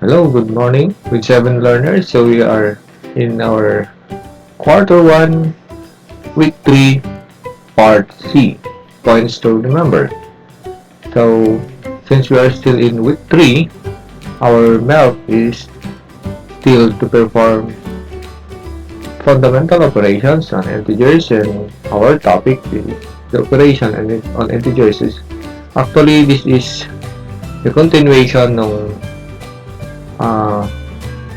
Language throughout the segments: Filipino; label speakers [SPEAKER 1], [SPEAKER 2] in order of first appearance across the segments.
[SPEAKER 1] Hello, good morning with 7 learners. So we are in our quarter 1, week 3, part C, points to remember. So since we are still in week 3, our MELF is still to perform fundamental operations on integers, and our topic is the operation on integers. Actually, this is the continuation ng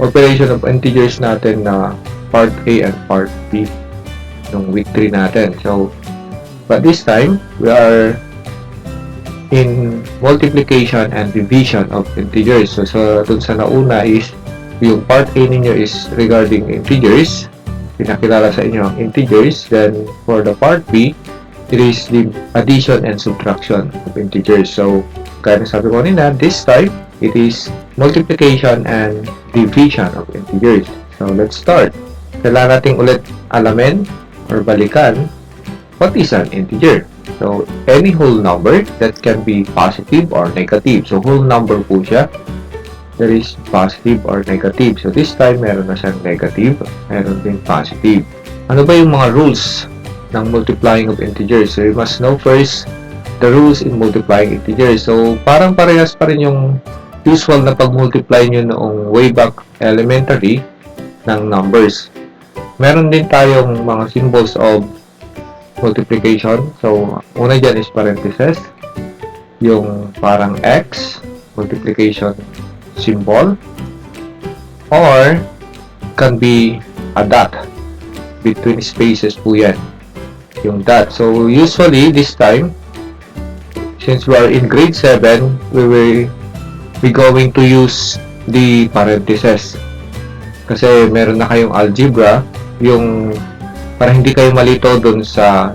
[SPEAKER 1] operation of integers natin na part A and part B ng week 3 natin. So, but this time, we are in multiplication and division of integers. So, dun sa nauna is, yung part A ninyo is regarding integers. Pinakilala sa inyo ang integers. Then, for the part B, it is the addition and subtraction of integers. So, kaya nasabi ko nila, this time, it is multiplication and division of integers. So, let's start. Kailangan natin ulit alamin or balikan what is an integer. So, any whole number that can be positive or negative. So, whole number po siya. There is positive or negative. So, this time, meron na siyang negative. Meron din positive. Ano ba yung mga rules ng multiplying of integers? So, you must know first the rules in multiplying integers. So, parang parehas pa rin yung usual na pag-multiply nyo noong way back elementary ng numbers. Meron din tayong mga symbols of multiplication. So, una dyan is parentheses. Yung parang X, multiplication symbol. Or, can be a dot. Between spaces po yan. Yung dot. So, usually, this time, since we are in grade 7, we going to use the parentheses. Kasi meron na kayong algebra, yung para hindi kayo malito dun sa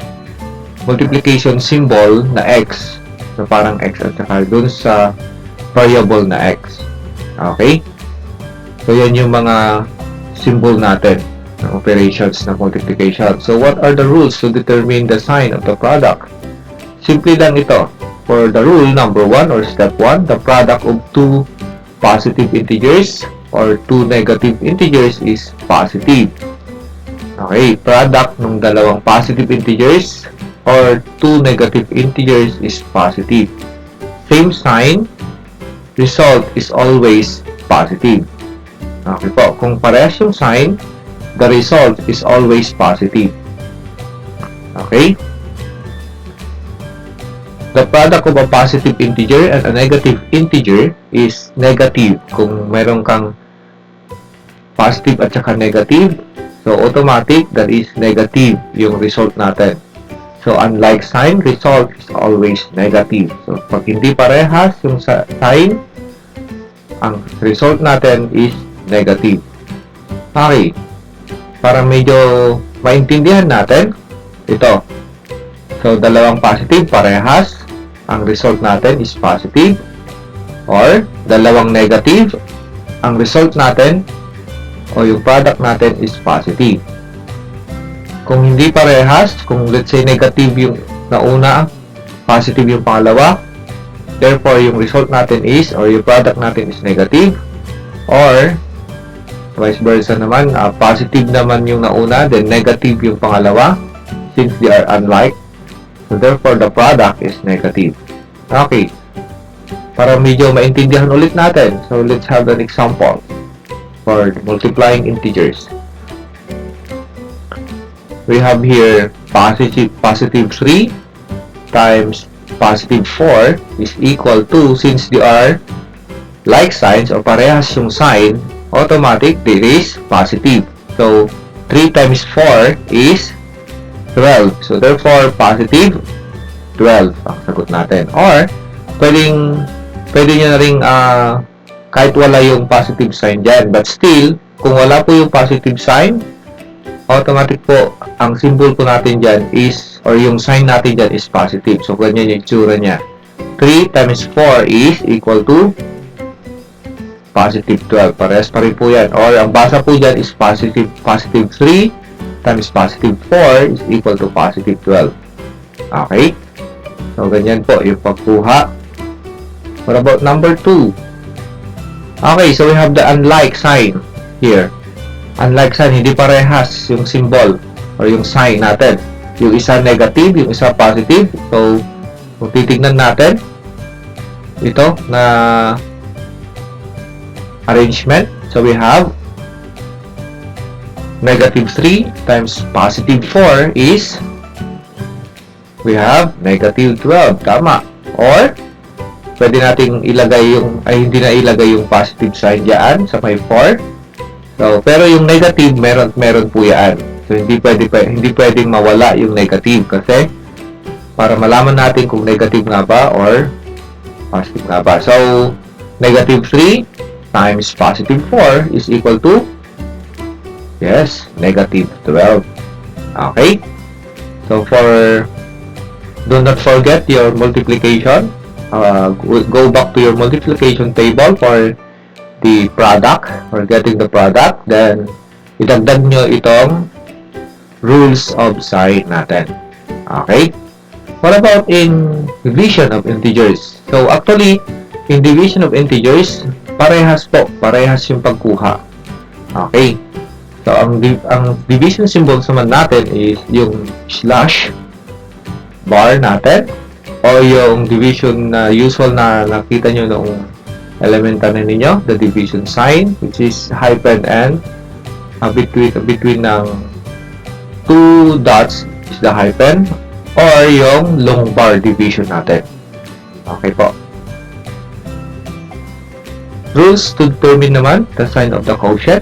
[SPEAKER 1] multiplication symbol na X, na parang X at saka dun sa variable na X. Okay? So, yan yung mga symbol natin ng operations na multiplication. So, what are the rules to determine the sign of the product? Simple lang ito. For the rule number 1 or step 1, the product of two positive integers or two negative integers is positive. Okay, product ng dalawang positive integers or two negative integers is positive. Same sign, result is always positive. Okay po, kung parehas yung sign, the result is always positive. Okay? The product of a positive integer and a negative integer is negative. Kung meron kang positive at saka negative, so automatic, that is negative yung result natin. So, unlike sign, result is always negative. So, pag hindi parehas yung sign, ang result natin is negative. Okay. Para medyo maintindihan natin, ito. So, dalawang positive, parehas. Ang result natin is positive. Or, dalawang negative, ang result natin o yung product natin is positive. Kung hindi parehas, kung let's say negative yung nauna, positive yung pangalawa, therefore, yung result natin is, or yung product natin is negative. Or, vice versa naman, positive naman yung nauna, then negative yung pangalawa, since they are unlike. So, therefore, the product is negative. Okay. Para medyo maintindihan ulit natin. So, let's have an example for multiplying integers. We have here positive 3 times positive 4 is equal to, since they are like signs or parehas yung sign, automatic, it is positive. So, 3 times 4 is 12. So, therefore, positive 12 ang sagot natin. Or, pwede nyo na rin kahit wala yung positive sign dyan. But still, kung wala po yung positive sign, automatic po, ang symbol po natin dyan is, or yung sign natin dyan is positive. So, ganyan yung itsura niya. 3 times 4 is equal to positive 12. Parehas pa rin po yan. Or, ang basa po dyan is positive 3 times positive 4 is equal to positive 12. Okay? So, ganyan po yung pagkuha. What about number 2? Okay, so we have the unlike sign here. Unlike sign, hindi parehas yung symbol or yung sign natin. Yung isa negative, yung isa positive. So, kung titignan natin, ito na arrangement. So, we have negative 3 times positive 4 is we have negative 12. Tama. Or, pwede nating ilagay yung, hindi na ilagay yung positive sign dyan sa may 4. So, pero yung negative, meron po yan. So, hindi pwedeng mawala yung negative kasi para malaman natin kung negative nga ba or positive nga ba. So, negative 3 times positive 4 is equal to, yes, negative 12. Okay? So, do not forget your multiplication. Go back to your multiplication table for the product or getting the product. Then, idagdag nyo itong rules of sign natin. Okay? What about in division of integers? So, actually, in division of integers, parehas po. Parehas yung pagkuha. Okay? So, ang division symbol naman natin is yung slash bar natin o yung division na usual na nakita nyo noong elementary ninyo, the division sign, which is hyphen and between ng two dots is the hyphen or yung long bar division natin. Okay po. Rules to determine naman the sign of the quotient.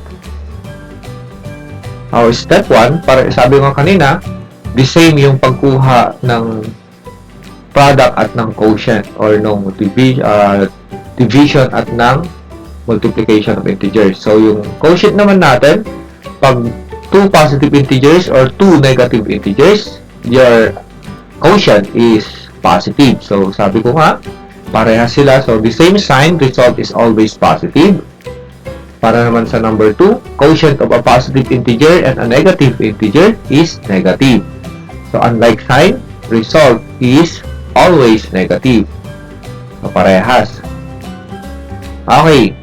[SPEAKER 1] Our step 1, para sabi ko kanina, the same yung pagkuha ng product at ng quotient or ng division at ng multiplication of integers. So, yung quotient naman natin, pag 2 positive integers or 2 negative integers, your quotient is positive. So, sabi ko nga, parehas sila. So, the same sign, result is always positive. Para naman sa number 2, quotient of a positive integer and a negative integer is negative. So, unlike sign, result is always negative. So, parehas. Okay.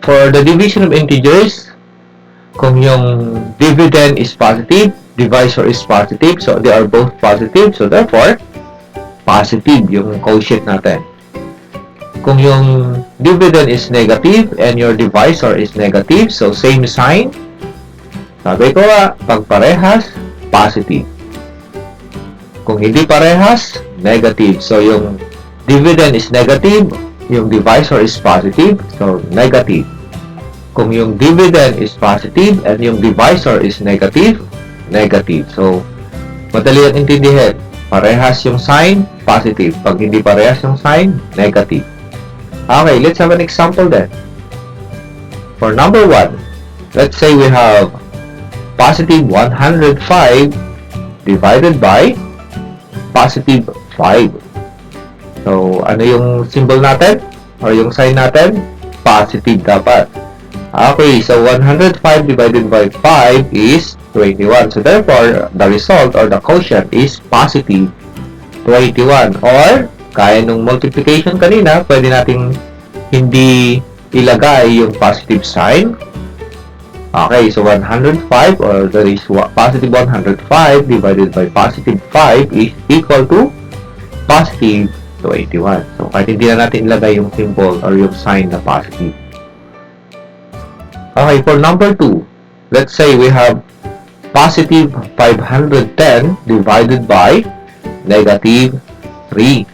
[SPEAKER 1] For the division of integers, kung yung dividend is positive, divisor is positive, so they are both positive. So, therefore, positive yung quotient natin. Kung yung dividend is negative and your divisor is negative, so same sign. Sabi ko nga, pag parehas, positive. Kung hindi parehas, negative. So, yung dividend is negative, yung divisor is positive, so negative. Kung yung dividend is positive and yung divisor is negative, negative. So, madali ang intindihin. Parehas yung sign, positive. Pag hindi parehas yung sign, negative. Okay, let's have an example then. For number 1, let's say we have positive 105 divided by positive 5. So, ano yung symbol natin? Or yung sign natin? Positive dapat. Okay, so 105 divided by 5 is 21. So, therefore, the result or the quotient is positive 21. Or, kaya nung multiplication kanina, pwede nating hindi ilagay yung positive sign. Okay, so 105 or there is positive 105 divided by positive 5 is equal to positive 21. So, kahit hindi na natin ilagay yung symbol or yung sign na positive. Okay, for number 2, let's say we have positive 510 divided by negative 3.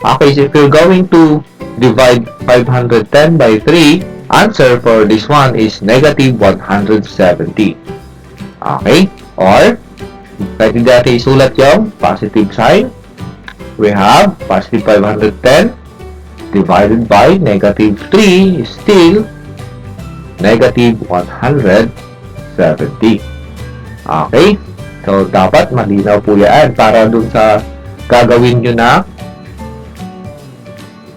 [SPEAKER 1] Okay, so if you're going to divide 510 by 3, answer for this one is negative 170. Okay? Or, kahit hindi natin isulat yung positive sign, we have positive 510 divided by negative 3 is still negative 170. Okay? So, dapat malinaw po yan para dun sa gagawin nyo na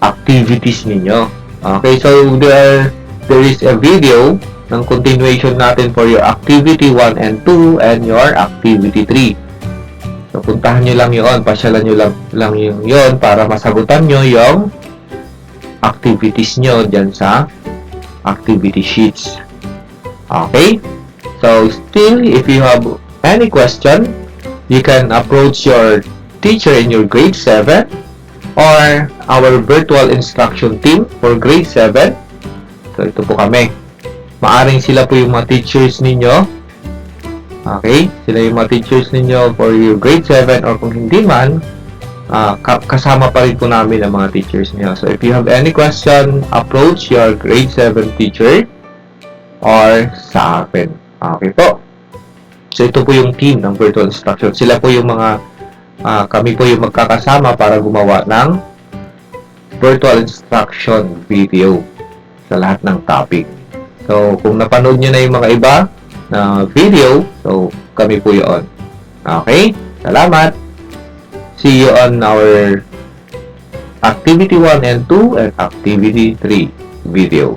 [SPEAKER 1] activities ninyo. Okay, so there is a video ng continuation natin for your activity 1 and 2 and your activity 3. So, puntahan nyo lang yun, pasyalan nyo lang yun para masagutan nyo yung activities nyo dyan sa activity sheets. Okay? So, still, if you have any question, you can approach your teacher in your grade 7 or our virtual instruction team for grade 7. So, ito po kami. Maaring sila po yung mga teachers ninyo. Okay? Sila yung mga teachers ninyo for your grade 7 or kung hindi man, kasama pa rin po namin ang mga teachers niyo. So, if you have any question, approach your grade 7 teacher or sa akin. Okay po. So, ito po yung team ng virtual instruction. Sila po yung mga, kami po yung magkakasama para gumawa ng virtual instruction video sa lahat ng topic. So, kung napanood nyo na yung mga iba na video, so, kami po yun. Okay? Salamat! See you on our Activity 1 and 2 and Activity 3 video.